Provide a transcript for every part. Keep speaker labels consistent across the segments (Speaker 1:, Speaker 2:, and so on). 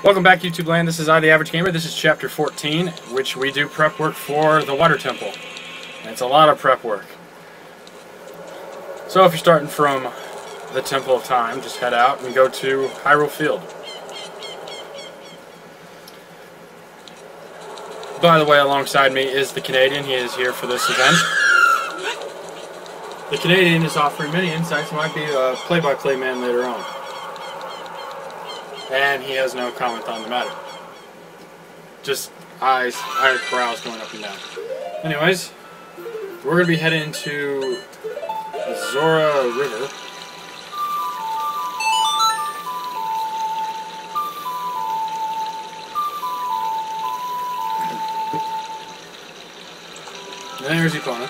Speaker 1: Welcome back, YouTube land. This is I, the Average Gamer. This is Chapter 14, which we do prep work for the Water Temple. And it's a lot of prep work. So if you're starting from the Temple of Time, just head out and go to Hyrule Field. By the way, alongside me is the Canadian. He is here for this event. The Canadian is offering many insights. He might be a play-by-play man later on. And he has no comment on the matter. Just eyebrows going up and down. Anyways, we're going to be heading into the Zora River. There's Epona.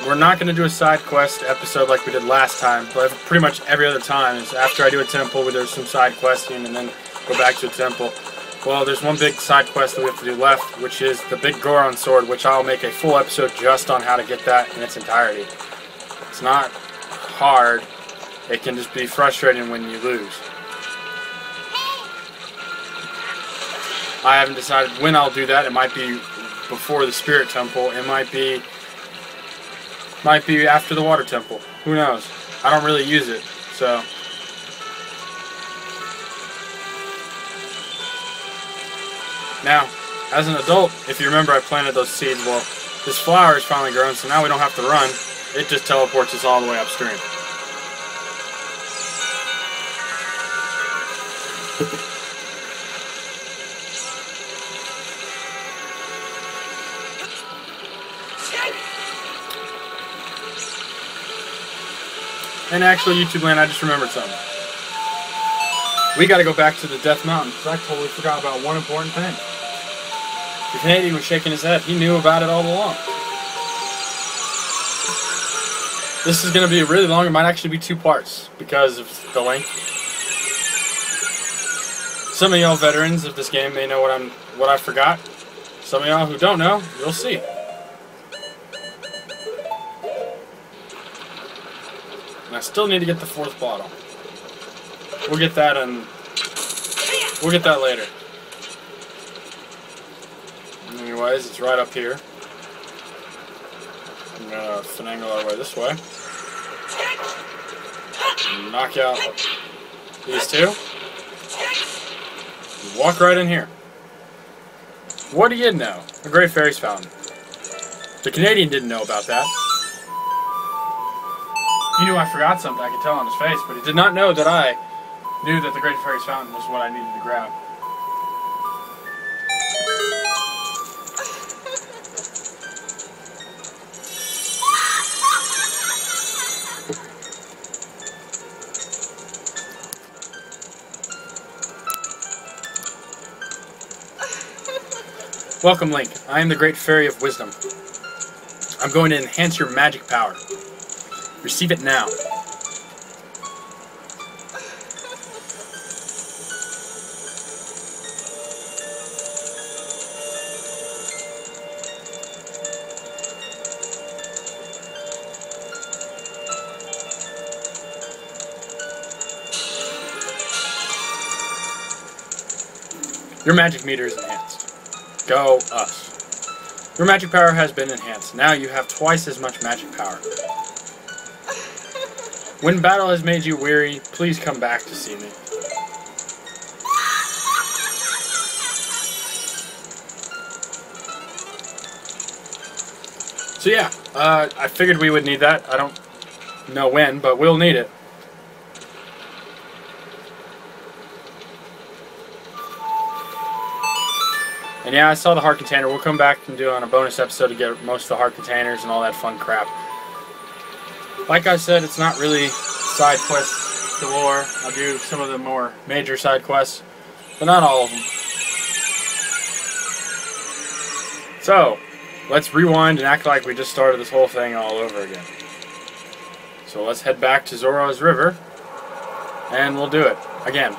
Speaker 1: We're not going to do a side quest episode like we did last time, but pretty much every other time is after I do a temple where there's some side questing and then go back to a temple. Well, there's one big side quest that we have to do left, which is the big Goron sword, which I'll make a full episode just on how to get that in its entirety. It's not hard. It can just be frustrating when you lose. I haven't decided when I'll do that. It might be before the Spirit Temple. It might be after the Water Temple. Who knows? I don't really use it, so. Now, as an adult, if you remember I planted those seeds, well, this flower is finally grown, so now we don't have to run. It just teleports us all the way upstream. And actually, YouTube land, I just remembered something. We gotta go back to the Death Mountain, because I totally forgot about one important thing. The Canadian was shaking his head. He knew about it all along. This is gonna be really long. It might actually be 2 parts, because of the length. Some of y'all veterans of this game may know what I forgot. Some of y'all who don't know, you'll see. I still need to get the 4th bottle. We'll get that later. Anyways, it's right up here. I'm gonna finagle our way this way. Knock out these 2. Walk right in here. What do you know? A Great Fairies Fountain. The Canadian didn't know about that. He knew I forgot something, I could tell on his face, but he did not know that I knew that the Great Fairies Fountain was what I needed to grab. Welcome, Link. I am the Great Fairy of Wisdom. I'm going to enhance your magic power. Receive it now. Your magic meter is enhanced. Go us. Your magic power has been enhanced. Now you have twice as much magic power. When battle has made you weary, please come back to see me. So yeah, I figured we would need that. I don't know when, but we'll need it. And yeah, I saw the heart container. We'll come back and do on a bonus episode to get most of the heart containers and all that fun crap. Like I said, it's not really side quest galore. I'll do some of the more major side quests, but not all of them. So, let's rewind and act like we just started this whole thing all over again. So let's head back to Zora's River, and we'll do it again.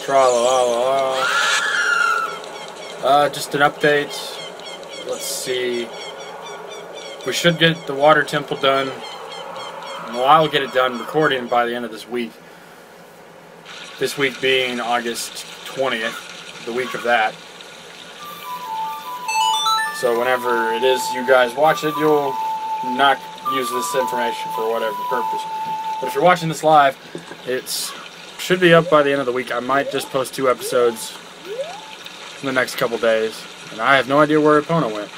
Speaker 1: Tra-la-la-la-la. Just an update. Let's see. We should get the water temple done. Well, I'll get it done recording by the end of this week. This week being August 20th, the week of that. So whenever it is you guys watch it, you'll not use this information for whatever purpose. But if you're watching this live, it should be up by the end of the week. I might just post 2 episodes in the next couple days. And I have no idea where Epona went.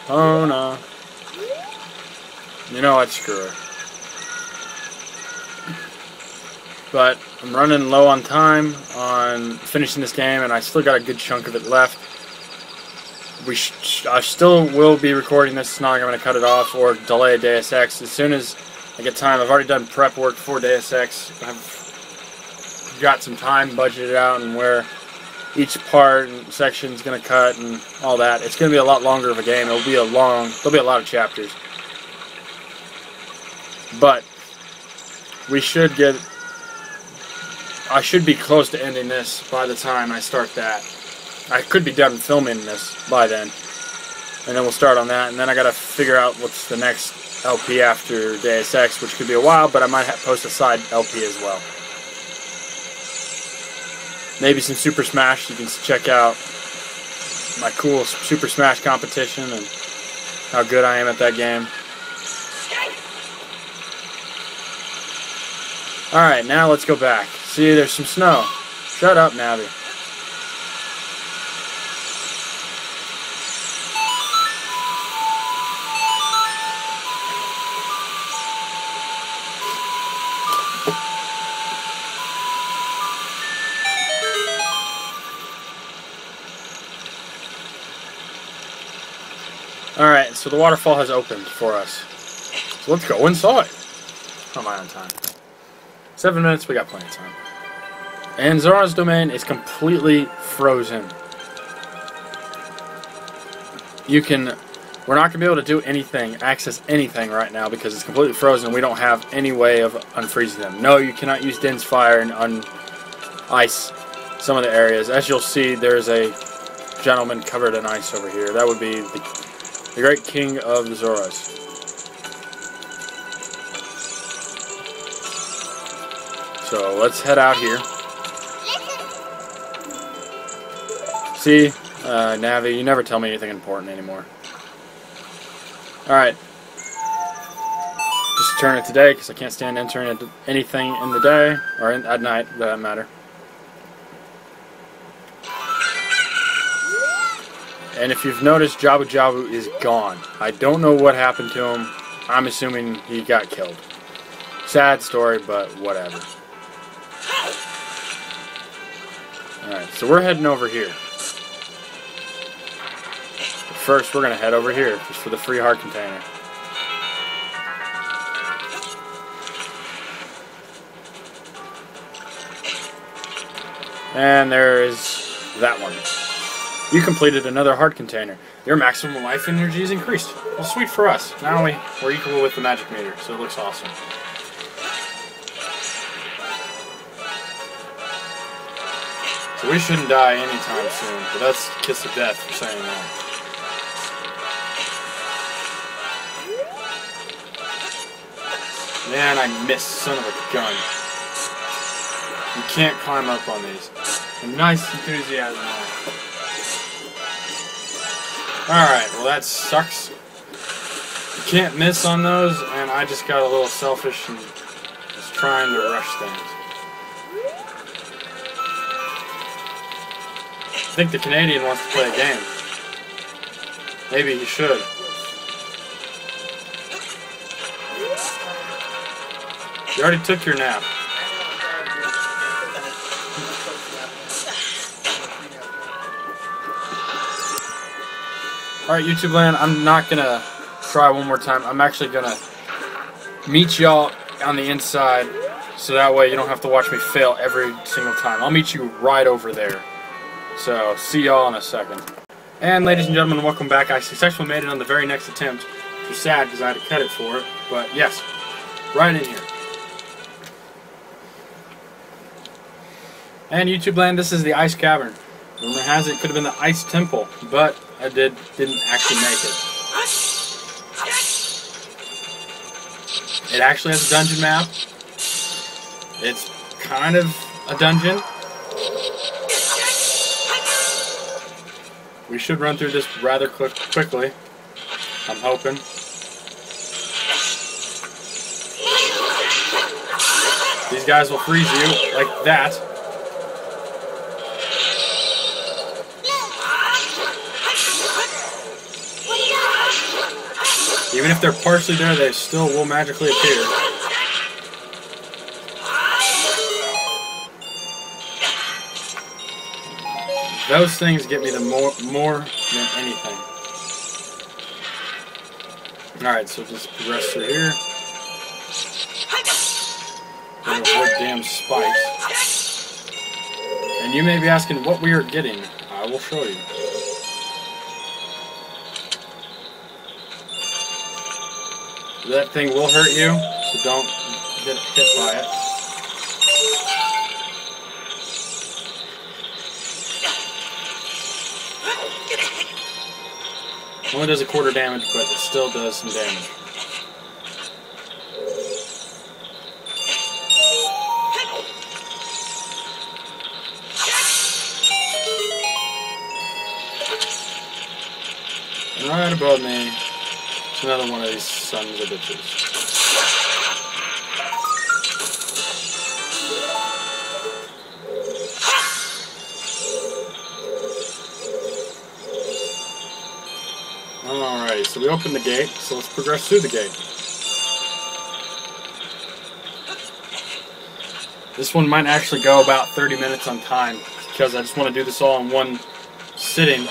Speaker 1: Oh no. You know I'd screw her. But I'm running low on time on finishing this game, and I still got a good chunk of it left. I still will be recording this. It's not like I'm going to cut it off or delay Deus Ex. As soon as I get time, I've already done prep work for Deus Ex. I've got some time budgeted out and where each part and section is going to cut and all that. It's going to be a lot longer of a game. There'll be a lot of chapters. But I should be close to ending this by the time I start that. I could be done filming this by then. And then we'll start on that. And then I got to figure out what's the next LP after Deus Ex, which could be a while, but I might post a side LP as well. Maybe some Super Smash. You can check out my cool Super Smash competition and how good I am at that game. Alright, now let's go back. See, there's some snow. Shut up, Navi. Alright, so the waterfall has opened for us. So let's go inside. How am I on time? 7 minutes, we got plenty of time. And Zora's domain is completely frozen. We're not going to be able to do anything, access anything right now because it's completely frozen. We don't have any way of unfreezing them. No, you cannot use Din's Fire and un-ice some of the areas. As you'll see, there's a gentleman covered in ice over here. That would be the great king of the Zoras. So let's head out here. See, Navi, you never tell me anything important anymore. Alright. Just turn it today because I can't stand entering anything in the day, or at night, for that matter. And if you've noticed, Jabu Jabu is gone. I don't know what happened to him. I'm assuming he got killed. Sad story, but whatever. Alright, so we're heading over here. But first, we're going to head over here, just for the free heart container. And there is that one. You completed another heart container. Your maximum life energy is increased. Well, sweet for us. Now we're equal with the magic meter, so it looks awesome. So we shouldn't die anytime soon, but that's a kiss of death for saying that. Man, I missed, son of a gun. You can't climb up on these. A nice enthusiasm. Alright, well that sucks. You can't miss on those, and I just got a little selfish and was trying to rush things. I think the Canadian wants to play a game. Maybe he should. You already took your nap. Alright, YouTube land, I'm not gonna try one more time. I'm actually gonna meet y'all on the inside so that way you don't have to watch me fail every single time. I'll meet you right over there. So, see y'all in a second. And ladies and gentlemen, welcome back. I successfully made it on the very next attempt. Which was sad because I had to cut it for it. But yes, right in here. And YouTube land, this is the Ice Cavern. Rumor has it could have been the Ice Temple, but I didn't actually make it. It actually has a dungeon map. It's kind of a dungeon. We should run through this rather quickly. I'm hoping. These guys will freeze you like that. Even if they're partially there, they still will magically appear. Those things get me the more than anything. Alright, so just progress through here. And avoid damn spikes. And you may be asking what we are getting. I will show you. That thing will hurt you, so don't get hit by it. Only does a quarter damage, but it still does some damage. And right above me, it's another one of these sons of bitches. Alright, so we opened the gate, so let's progress through the gate. This one might actually go about 30 minutes on time, because I just want to do this all in one sitting,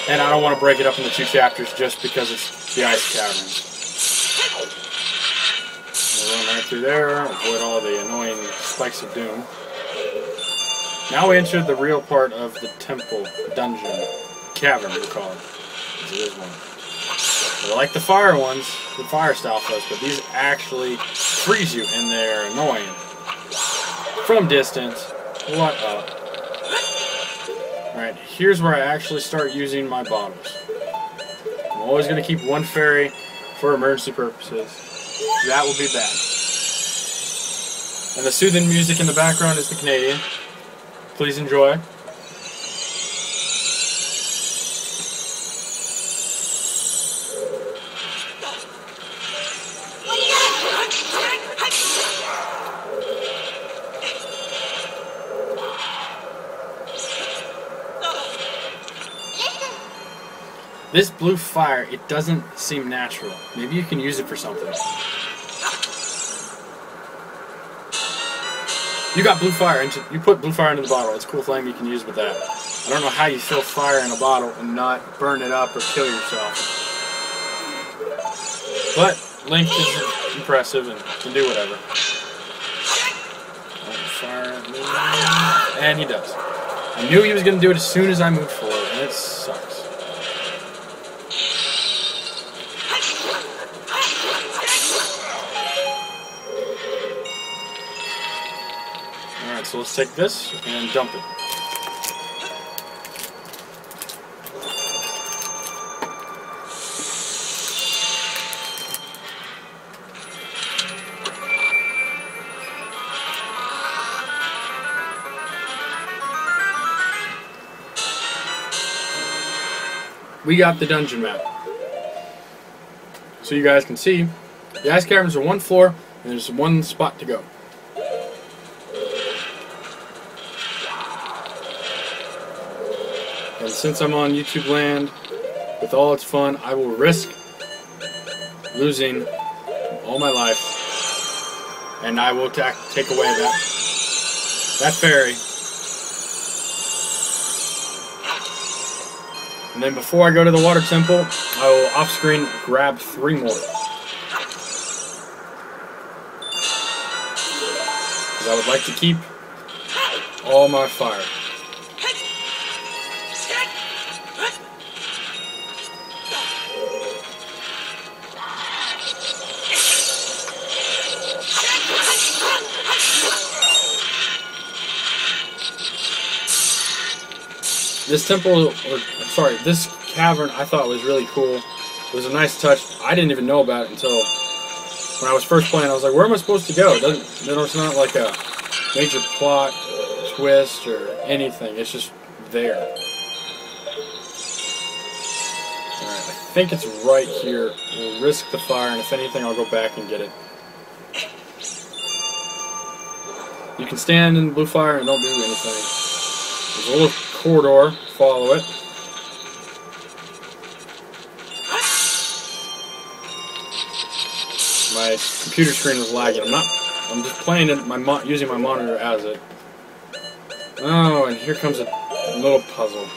Speaker 1: and I don't want to break it up into 2 chapters just because it's the Ice Caverns. We'll run right through there, avoid all the annoying spikes of doom. Now we entered the real part of the temple, dungeon, cavern we'll call it. It is one. They're like the fire ones, the fire style foes, but these actually freeze you and they're annoying. From distance, what up? Alright, here's where I actually start using my bottles. I'm always going to keep one fairy for emergency purposes. That will be bad. And the soothing music in the background is the Canadian. Please enjoy. This blue fire, it doesn't seem natural. Maybe you can use it for something. You got blue fire, you put blue fire into the bottle. It's a cool flame you can use with that. I don't know how you fill fire in a bottle and not burn it up or kill yourself. But Link is impressive and can do whatever. Fire, and he does. I knew he was going to do it as soon as I moved forward, and it sucks. Alright, so let's take this and dump it. We got the dungeon map. So you guys can see, the ice caverns are one floor, and there's one spot to go. And since I'm on YouTube land, with all its fun, I will risk losing all my life, and I will take away that fairy. And then before I go to the water temple, I will off-screen grab 3 more. Because I would like to keep all my fire. This temple, or sorry, this cavern I thought was really cool. It was a nice touch. I didn't even know about it until when I was first playing. I was like, where am I supposed to go? It's not like a major plot twist or anything. It's just there. Alright, I think it's right here. We'll risk the fire, and if anything, I'll go back and get it. You can stand in blue fire and don't do anything. There's a little corridor. Follow it. My computer screen was lagging. I'm just playing it. Using my monitor as it. Oh, and here comes a little puzzle.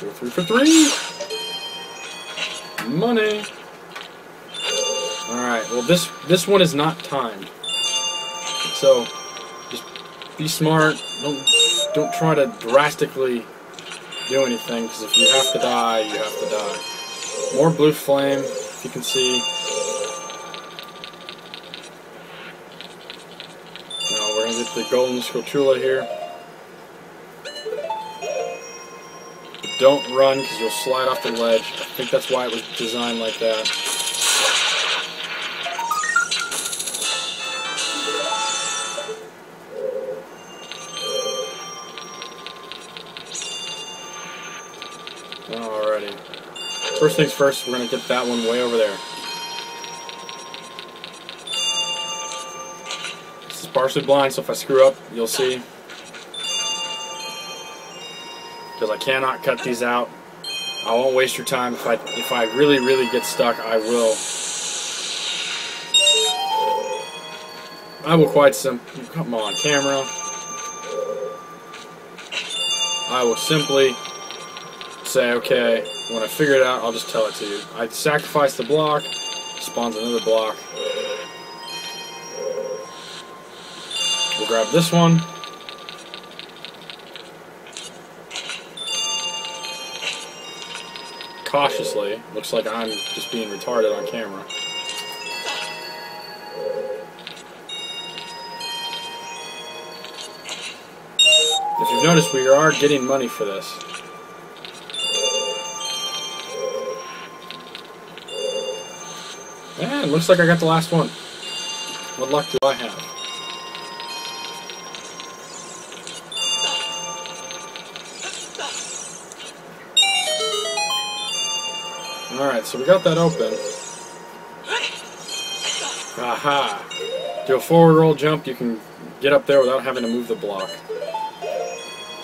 Speaker 1: Go 3 for 3. Money. Alright, well this one is not timed. So just be smart. Don't try to drastically do anything, because if you have to die, you have to die. More blue flame, if you can see. Now we're gonna get the golden scrotula here. But don't run, because you'll slide off the ledge. I think that's why it was designed like that. Alrighty. First things first, we're going to get that one way over there. This is partially blind, so if I screw up, you'll see. Because I cannot cut these out. I won't waste your time. If I really, really get stuck, I will. I will quite simply... Come on, camera. I will simply say, okay, when I figure it out, I'll just tell it to you. I sacrifice the block, spawns another block. We'll grab this one. Cautiously, looks like I'm just being retarded on camera. If you've noticed, we are getting money for this. And looks like I got the last one. What luck do I have? Alright, so we got that open. Aha! Do a forward roll jump, you can get up there without having to move the block.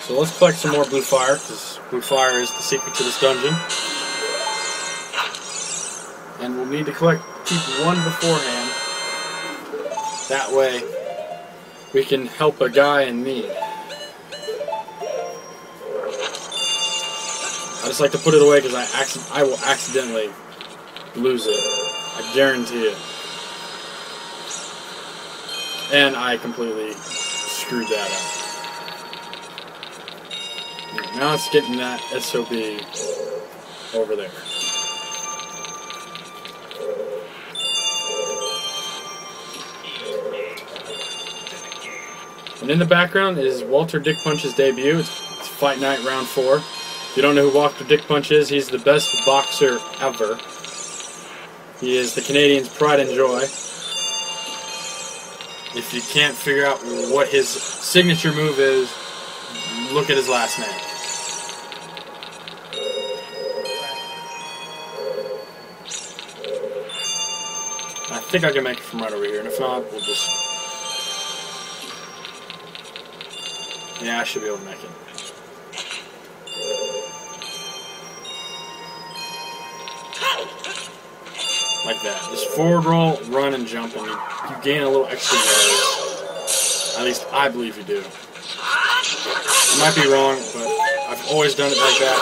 Speaker 1: So let's collect some more blue fire, because blue fire is the secret to this dungeon. And we'll need to keep one beforehand. That way we can help a guy in need. I just like to put it away because I will accidentally lose it. I guarantee it. And I completely screwed that up. Now it's getting that SOB over there. And in the background is Walter Dick Punch's debut. It's Fight Night Round 4. If you don't know who Walter Dick Punch is, he's the best boxer ever. He is the Canadians' pride and joy. If you can't figure out what his signature move is, look at his last name. I think I can make it from right over here, and if not, we'll just... Yeah, I should be able to make it. Like that. Just forward roll, run, and jump, and you gain a little extra yardage. At least I believe you do. I might be wrong, but I've always done it like that.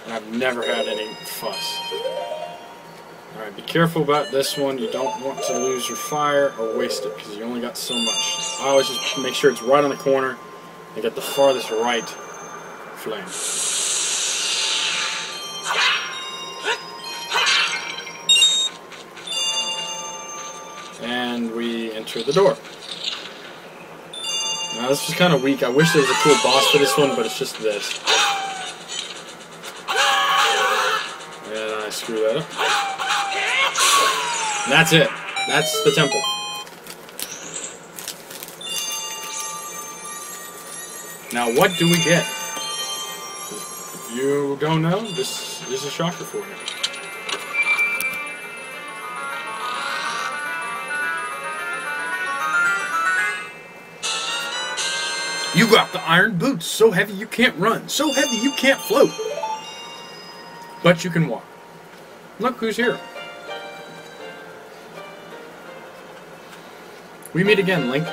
Speaker 1: And I've never had any fuss. Alright, be careful about this one. You don't want to lose your fire or waste it, because you only got so much. I always just make sure it's right on the corner and get the farthest right flame. And and we enter the door. Now this is kind of weak. I wish there was a cool boss for this one, but it's just this. And I screw that up. And that's it. That's the temple. Now what do we get? If you don't know, this is a shocker for you. You got the iron boots, so heavy you can't run, so heavy you can't float. But you can walk. Look who's here. We meet again, Link.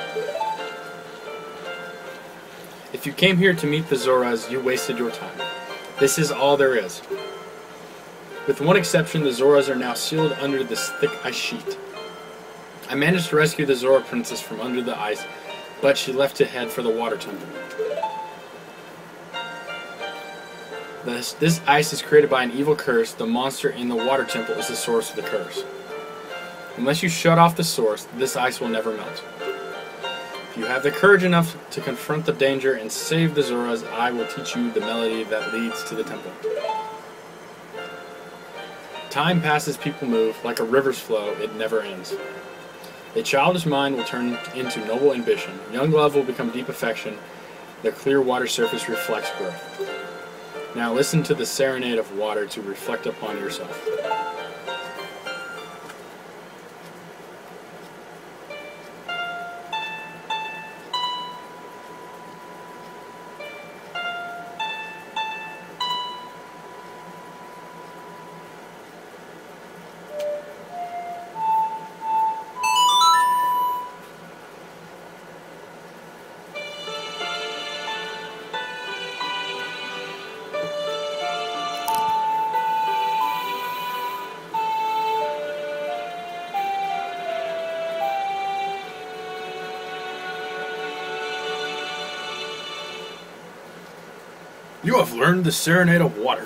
Speaker 1: If you came here to meet the Zoras, you wasted your time. This is all there is. With one exception, the Zoras are now sealed under this thick ice sheet. I managed to rescue the Zora princess from under the ice, but she left to head for the water temple. This ice is created by an evil curse. The monster in the water temple is the source of the curse. Unless you shut off the source, this ice will never melt. If you have the courage enough to confront the danger and save the Zoras, I will teach you the melody that leads to the temple. Time passes, people move, like a river's flow, it never ends. A childish mind will turn into noble ambition. Young love will become deep affection. The clear water surface reflects growth. Now listen to the serenade of water to reflect upon yourself. You have learned the serenade of water.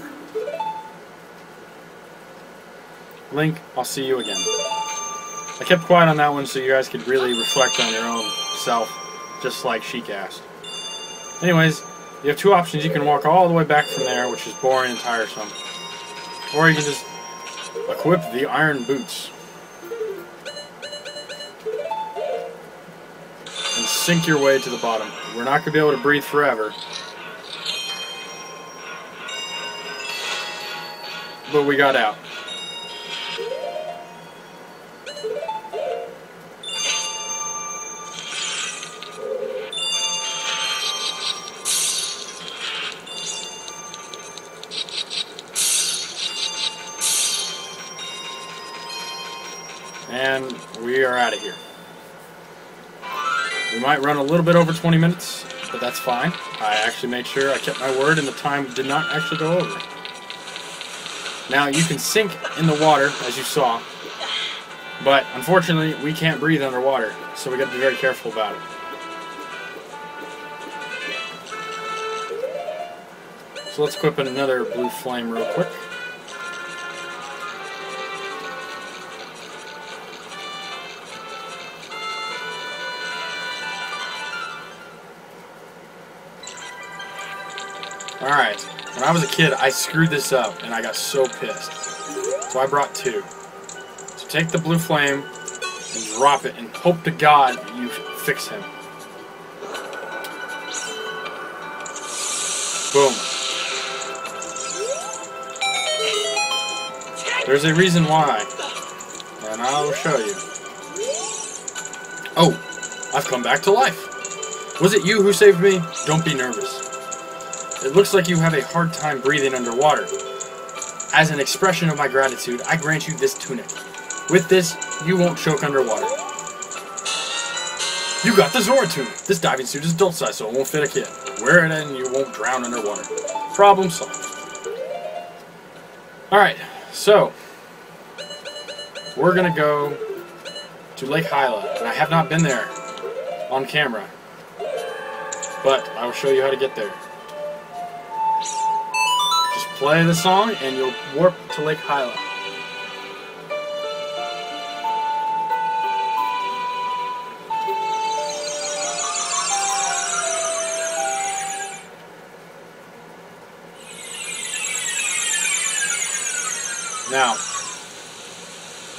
Speaker 1: Link, I'll see you again. I kept quiet on that one so you guys could really reflect on your own self, just like Sheik asked. Anyways, you have two options. You can walk all the way back from there, which is boring and tiresome. Or you can just equip the iron boots. And sink your way to the bottom. We're not going to be able to breathe forever. But we got out. And we are out of here. We might run a little bit over 20 minutes, but that's fine. I actually made sure I kept my word and the time did not actually go over. Now, you can sink in the water, as you saw, but unfortunately, we can't breathe underwater, so we got to be very careful about it. So let's equip another blue flame real quick. Alright, when I was a kid, I screwed this up, and I got so pissed. So I brought two. So take the blue flame, and drop it, and hope to God you fix him. Boom. There's a reason why, and I'll show you. Oh, I've come back to life. Was it you who saved me? Don't be nervous. It looks like you have a hard time breathing underwater. As an expression of my gratitude, I grant you this tunic. With this, you won't choke underwater. You got the Zora tunic. This diving suit is adult size, so it won't fit a kid. Wear it and you won't drown underwater. Problem solved. Alright, so we're gonna go to Lake Hyla, and I have not been there on camera, but I will show you how to get there. Play the song and you'll warp to Lake Hyla. Now,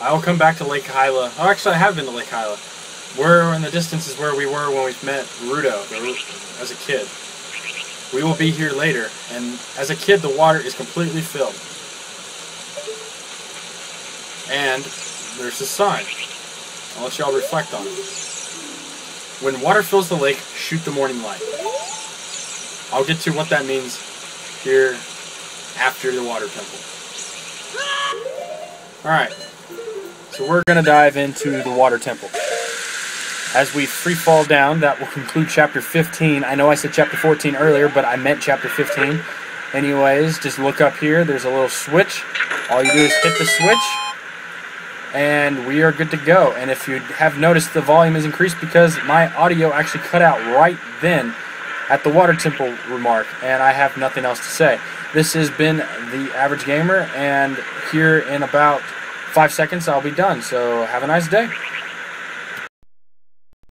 Speaker 1: I will come back to Lake Hyla. Oh, actually, I have been to Lake Hyla. We're in the distance is where we were when we met Rudo as a kid. We will be here later, and as a kid, the water is completely filled. And there's a sign. I'll let y'all reflect on it. When water fills the lake, shoot the morning light. I'll get to what that means here after the water temple. Alright, so we're going to dive into the water temple. As we free fall down, that will conclude chapter 15. I know I said chapter 14 earlier, but I meant chapter 15. Anyways, just look up here. There's a little switch. All you do is hit the switch, and we are good to go. And if you have noticed, the volume is increased because my audio actually cut out right then at the water temple remark, and I have nothing else to say. This has been The Average Gamer, and here in about 5 seconds I'll be done. So have a nice day.